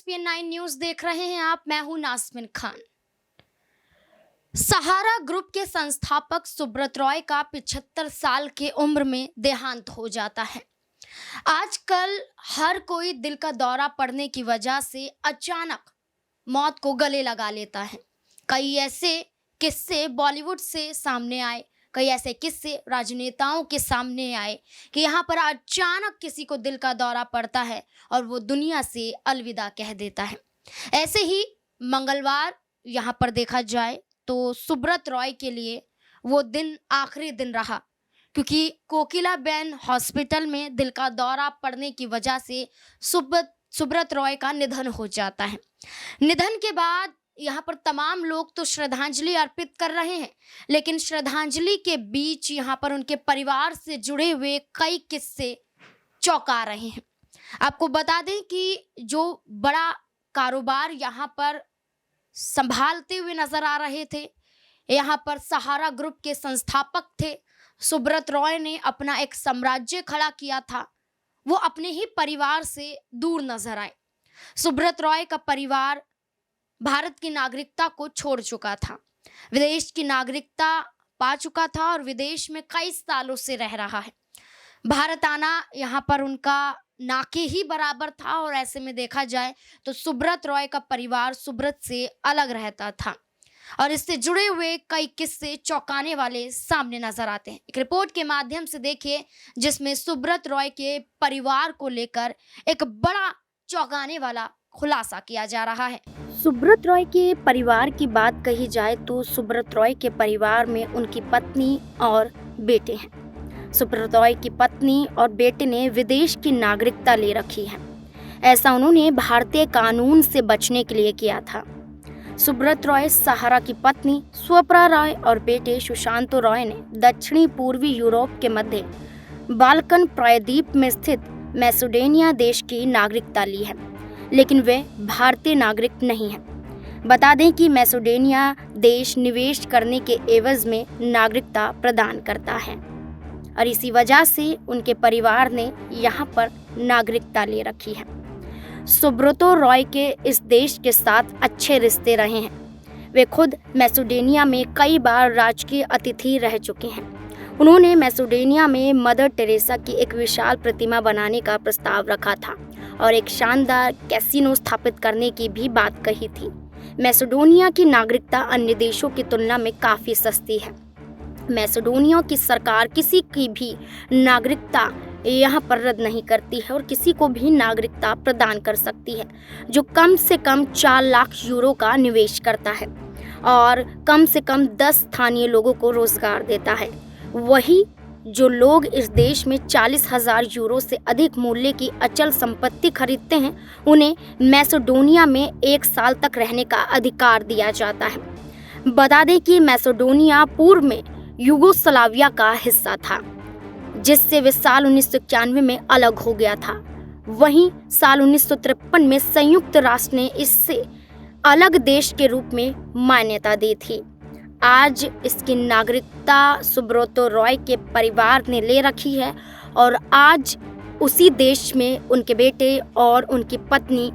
SPN9 news देख रहे हैं आप। मैं हूं नाज़मिन खान। सहारा ग्रुप के संस्थापक सुब्रत रॉय का 75 साल की उम्र में देहांत हो जाता है। आजकल हर कोई दिल का दौरा पड़ने की वजह से अचानक मौत को गले लगा लेता है। कई ऐसे किस्से बॉलीवुड से सामने आए, कई ऐसे किस्से राजनेताओं के सामने आए कि यहाँ पर अचानक किसी को दिल का दौरा पड़ता है और वो दुनिया से अलविदा कह देता है। ऐसे ही मंगलवार यहाँ पर देखा जाए तो सुब्रत रॉय के लिए वो दिन आखिरी दिन रहा, क्योंकि कोकिलाबेन हॉस्पिटल में दिल का दौरा पड़ने की वजह से सुब्रत रॉय का निधन हो जाता है। निधन के बाद यहाँ पर तमाम लोग तो श्रद्धांजलि अर्पित कर रहे हैं, लेकिन श्रद्धांजलि के बीच यहाँ पर उनके परिवार से जुड़े हुए कई किस्से चौंका रहे हैं। आपको बता दें कि जो बड़ा कारोबार यहाँ पर संभालते हुए नजर आ रहे थे, यहाँ पर सहारा ग्रुप के संस्थापक थे। सुब्रत रॉय ने अपना एक साम्राज्य खड़ा किया था, वो अपने ही परिवार से दूर नजर आए। सुब्रत रॉय का परिवार भारत की नागरिकता को छोड़ चुका था, विदेश की नागरिकता पा चुका था और विदेश में कई सालों से रह रहा है। भारत आना यहाँ पर उनका ना के ही बराबर था और ऐसे में देखा जाए तो सुब्रत रॉय का परिवार सुब्रत से अलग रहता था और इससे जुड़े हुए कई किस्से चौंकाने वाले सामने नजर आते हैं। एक रिपोर्ट के माध्यम से देखिए, जिसमें सुब्रत रॉय के परिवार को लेकर एक बड़ा चौंकाने वाला खुलासा किया जा रहा है। सुब्रत रॉय के परिवार की बात कही जाए तो सुब्रत रॉय के परिवार में उनकी पत्नी और बेटे हैं। सुब्रत रॉय की पत्नी और बेटे ने विदेश की नागरिकता ले रखी है। ऐसा उन्होंने भारतीय कानून से बचने के लिए किया था। सुब्रत रॉय सहारा की पत्नी स्वप्रा रॉय और बेटे सुशांतो रॉय ने दक्षिणी पूर्वी यूरोप के मध्य बाल्कन प्रायद्वीप में स्थित मैसेडोनिया देश की नागरिकता ली है, लेकिन वे भारतीय नागरिक नहीं हैं। बता दें कि मैसेडोनिया देश निवेश करने के एवज में नागरिकता प्रदान करता है और इसी वजह से उनके परिवार ने यहाँ पर नागरिकता ले रखी है। सुब्रतो रॉय के इस देश के साथ अच्छे रिश्ते रहे हैं। वे खुद मैसेडोनिया में कई बार राजकीय अतिथि रह चुके हैं। उन्होंने मैसेडोनिया में मदर टेरेसा की एक विशाल प्रतिमा बनाने का प्रस्ताव रखा था और एक शानदार कैसीनो स्थापित करने की भी बात कही थी। मैसेडोनिया की नागरिकता अन्य देशों की तुलना में काफ़ी सस्ती है। मैसेडोनिया की सरकार किसी की भी नागरिकता यहाँ पर रद्द नहीं करती है और किसी को भी नागरिकता प्रदान कर सकती है जो कम से कम 4 लाख यूरो का निवेश करता है और कम से कम 10 स्थानीय लोगों को रोजगार देता है। वही जो लोग इस देश में 40,000 यूरो से अधिक मूल्य की अचल संपत्ति खरीदते हैं, उन्हें मैसेडोनिया में 1 साल तक रहने का अधिकार दिया जाता है। बता दें कि मैसेडोनिया पूर्व में यूगोस्लाविया का हिस्सा था, जिससे वे साल 1991 में अलग हो गया था। वहीं साल 1953 में संयुक्त राष्ट्र ने इससे अलग देश के रूप में मान्यता दी थी। आज इसकी नागरिकता सुब्रतो रॉय के परिवार ने ले रखी है और आज उसी देश में उनके बेटे और उनकी पत्नी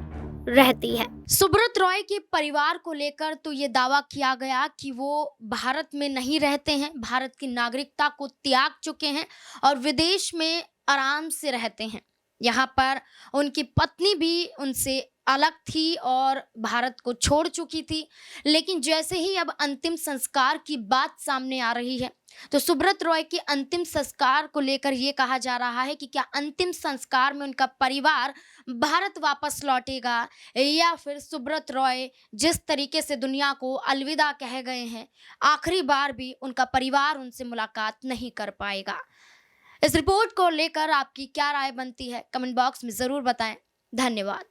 रहती है। सुब्रत रॉय के परिवार को लेकर तो ये दावा किया गया कि वो भारत में नहीं रहते हैं, भारत की नागरिकता को त्याग चुके हैं और विदेश में आराम से रहते हैं। यहाँ पर उनकी पत्नी भी उनसे अलग थी और भारत को छोड़ चुकी थी, लेकिन जैसे ही अब अंतिम संस्कार की बात सामने आ रही है तो सुब्रत रॉय के अंतिम संस्कार को लेकर ये कहा जा रहा है कि क्या अंतिम संस्कार में उनका परिवार भारत वापस लौटेगा या फिर सुब्रत रॉय जिस तरीके से दुनिया को अलविदा कह गए हैं, आखिरी बार भी उनका परिवार उनसे मुलाकात नहीं कर पाएगा। इस रिपोर्ट को लेकर आपकी क्या राय बनती है, कमेंट बॉक्स में ज़रूर बताएं। धन्यवाद।